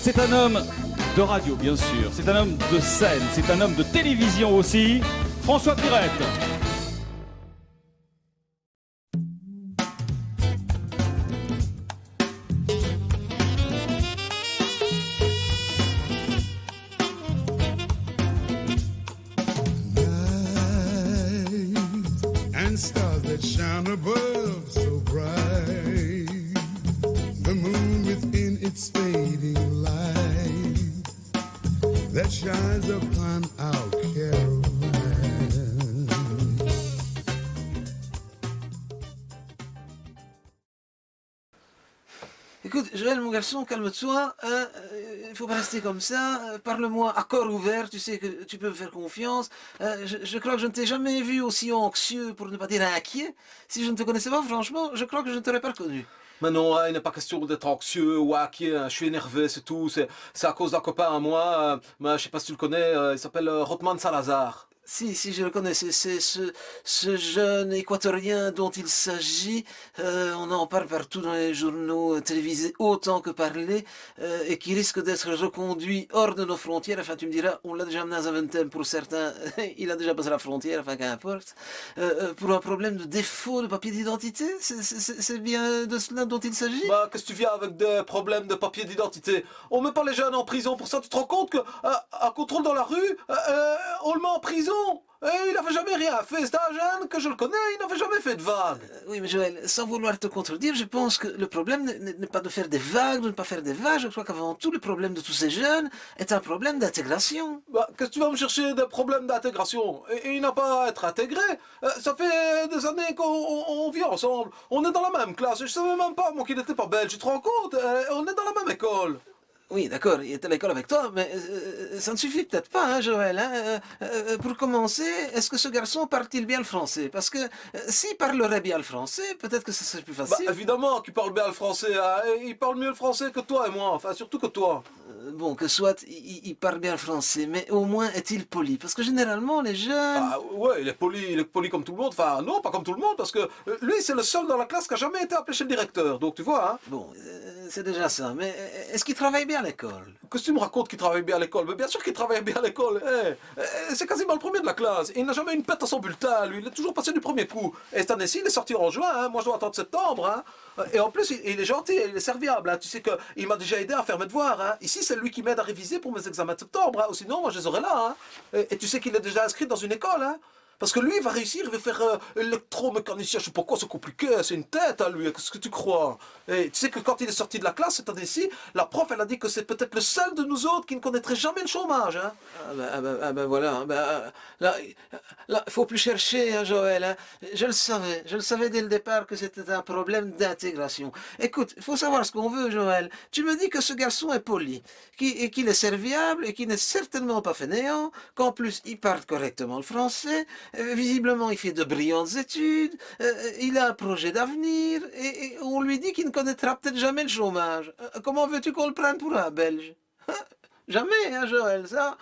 C'est un homme de radio, bien sûr. C'est un homme de scène. C'est un homme de télévision aussi. François Pirette. And stars that shine above so bright, the moon within its fading light that shines upon our Caroline. Écoute, Joël, mon garçon, calme-toi. Il faut pas rester comme ça. Parle-moi à corps ouvert. Tu sais que tu peux me faire confiance. Je crois que je ne t'ai jamais vu aussi anxieux, pour ne pas dire inquiet. Si je ne te connaissais pas, franchement, je crois que je ne t'aurais pas reconnu. Mais non, il n'est pas question d'être anxieux ou inquiet, je suis énervé, c'est tout. C'est à cause d'un copain à moi, mais je sais pas si tu le connais, il s'appelle Rotman Salazar. Si, je le connais, c'est ce jeune équatorien dont il s'agit. On en parle partout dans les journaux télévisés autant que parlé, et qui risque d'être reconduit hors de nos frontières. Enfin, tu me diras, on l'a déjà amené à Zaventem pour certains, il a déjà passé la frontière, enfin qu'importe. Pour un problème de défaut de papier d'identité, c'est bien de cela dont il s'agit? Bah, qu'est-ce que tu viens avec des problèmes de papier d'identité? On met pas les jeunes en prison pour ça, tu te rends compte qu'un contrôle dans la rue, on le met en prison? Il n'avait jamais rien fait, c'est un jeune que je le connais, il n'avait jamais fait de vagues. Oui, mais Joël, sans vouloir te contredire, je pense que le problème n'est pas de faire des vagues, de ne pas faire des vagues. Je crois qu'avant tout, le problème de tous ces jeunes est un problème d'intégration. Bah, qu'est-ce que tu vas me chercher des problèmes d'intégration? Il n'a pas à être intégré. Ça fait des années qu'on vit ensemble. On est dans la même classe. Je savais même pas, moi, qu'il n'était pas belge. Tu te rends compte? On est dans la même école. Oui, d'accord, il était à l'école avec toi, mais ça ne suffit peut-être pas, hein, Joël. Hein. Pour commencer, est-ce que ce garçon parle-t-il bien le français? Parce que s'il parlerait bien le français, peut-être que ce serait plus Bah, facile. évidemment qu'il parle bien le français. Hein. Il parle mieux le français que toi et moi. Enfin, surtout que toi. Bon, que soit, il parle bien le français, mais au moins est-il poli? Parce que généralement, les jeunes... Ah, ouais, il est poli comme tout le monde. Enfin, non, pas comme tout le monde, parce que lui, c'est le seul dans la classe qui a jamais été appelé chez le directeur. Donc, tu vois, hein. Bon, c'est déjà ça, mais est-ce qu'il travaille bien à l'école? Qu'est-ce que tu me racontes qu'il travaille bien à l'école? Mais bien sûr qu'il travaille bien à l'école. C'est quasiment le premier de la classe. Il n'a jamais une pète à son bulletin, lui. Il est toujours passé du premier coup. Et cette année-ci, il est sorti en juin. Hein. Moi, je dois attendre septembre. Hein. Et en plus, il est gentil, il est serviable. Hein. Tu sais qu'il m'a déjà aidé à faire mes devoirs. Hein. Ici, c'est lui qui m'aide à réviser pour mes examens de septembre. Hein. Ou sinon, moi, je les aurais là. Hein. Et tu sais qu'il est déjà inscrit dans une école. Hein. Parce que lui, il va réussir, il va faire électromécanicien, je sais pas quoi, c'est compliqué, c'est une tête à lui, qu'est-ce que tu crois? Et tu sais que quand il est sorti de la classe cette année-ci, la prof, elle a dit que c'est peut-être le seul de nous autres qui ne connaîtrait jamais le chômage. Hein. Voilà, hein, là, il faut plus chercher, hein, Joël. Hein. Je le savais dès le départ que c'était un problème d'intégration. Écoute, il faut savoir ce qu'on veut, Joël. Tu me dis que ce garçon est poli, qu'il est serviable et qu'il n'est certainement pas fainéant, qu'en plus il parle correctement le français. Visiblement, il fait de brillantes études, il a un projet d'avenir, et on lui dit qu'il ne connaîtra peut-être jamais le chômage. Comment veux-tu qu'on le prenne pour un Belge? Jamais, hein, Joël, ça.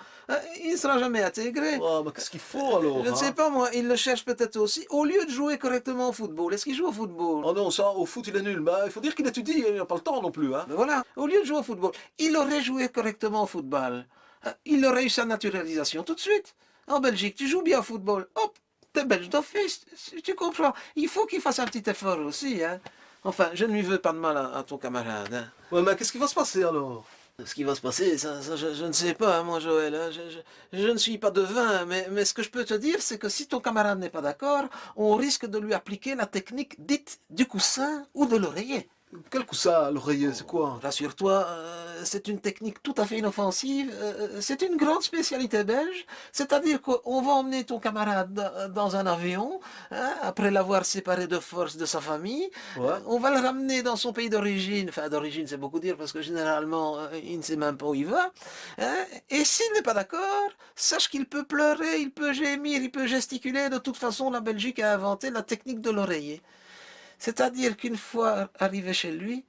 Il ne sera jamais intégré. Oh, mais qu'est-ce qu'il faut alors? Je ne sais pas, moi, il le cherche peut-être aussi. Au lieu de jouer correctement au football, est-ce qu'il joue au football? Oh non, ça, au foot, il est nul. Bah, il faut dire qu'il étudie, il n'a pas le temps non plus. Hein. Mais voilà, au lieu de jouer au football, il aurait joué correctement au football. Il aurait eu sa naturalisation tout de suite. En Belgique, tu joues bien au football. Hop, t'es belge d'office, tu comprends. Il faut qu'il fasse un petit effort aussi. Hein. Enfin, je ne lui veux pas de mal à ton camarade. Hein. Ouais, mais qu'est-ce qui va se passer alors? Ce qui va se passer, ça je ne sais pas, hein, moi, Joël. Hein. Je ne suis pas devin, mais ce que je peux te dire, c'est que si ton camarade n'est pas d'accord, on risque de lui appliquer la technique dite du coussin ou de l'oreiller. Quel coussin, l'oreiller, c'est quoi? Rassure-toi, c'est une technique tout à fait inoffensive, c'est une grande spécialité belge, c'est-à-dire qu'on va emmener ton camarade dans un avion, hein, après l'avoir séparé de force de sa famille, Ouais. on va le ramener dans son pays d'origine, enfin d'origine c'est beaucoup dire parce que généralement il ne sait même pas où il va, hein, et s'il n'est pas d'accord, sache qu'il peut pleurer, il peut gémir, il peut gesticuler, de toute façon la Belgique a inventé la technique de l'oreiller. C'est-à-dire qu'une fois arrivé chez lui,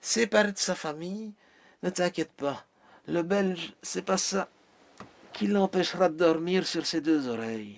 séparé de sa famille, ne t'inquiète pas, le Belge, c'est pas ça qui l'empêchera de dormir sur ses deux oreilles.